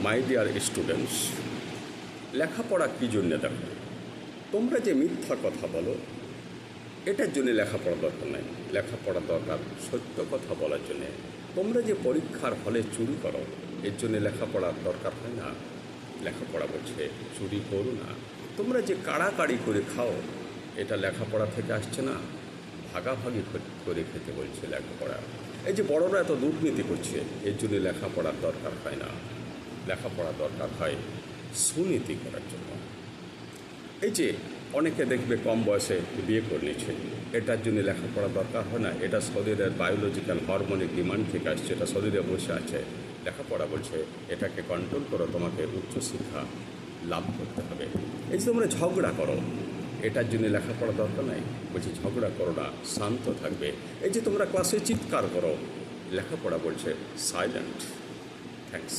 My dear students, লেখাপড়া কী জন্য দেখো? তোমরা যে মিথ্যা কথা বলো এটার জন্য লেখাপড়া দরকার নাই। লেখাপড়া দরকার সত্য কথা বলার জন্যে। তোমরা যে পরীক্ষার হলে চুরি করো এর জন্য লেখাপড়ার দরকার হয় না। লেখাপড়া বলছে চুরি করো না। তোমরা যে কাড়াকাড়ি করে খাও এটা লেখাপড়া থেকে আসছে না, ভাগাভাগি করে খেতে বলছে লেখাপড়া। এই যে বড়রা এত দুর্নীতি করছে এর জন্য লেখাপড়ার দরকার হয় না। লেখাপড়া দরকার হয় সুনীতি করার জন্য। এই যে অনেকে দেখবে কম বয়সে বিয়ে করে নিচ্ছে, এটার জন্য লেখাপড়া দরকার হয় না। এটা শরীরের বায়োলজিক্যাল হরমোনিক ডিমান্ড থেকে আসছে, এটা শরীরে বসে আছে। লেখাপড়া বলছে এটাকে কন্ট্রোল করো, তোমাকে উচ্চশিক্ষা লাভ করতে হবে। এই যে তোমরা ঝগড়া করো এটার জন্য লেখাপড়া দরকার নাই, বলছে ঝগড়া করো না, শান্ত থাকবে। এই যে তোমরা ক্লাসে চিৎকার করো লেখাপড়া বলছে সাইলেন্ট। থ্যাঙ্কস।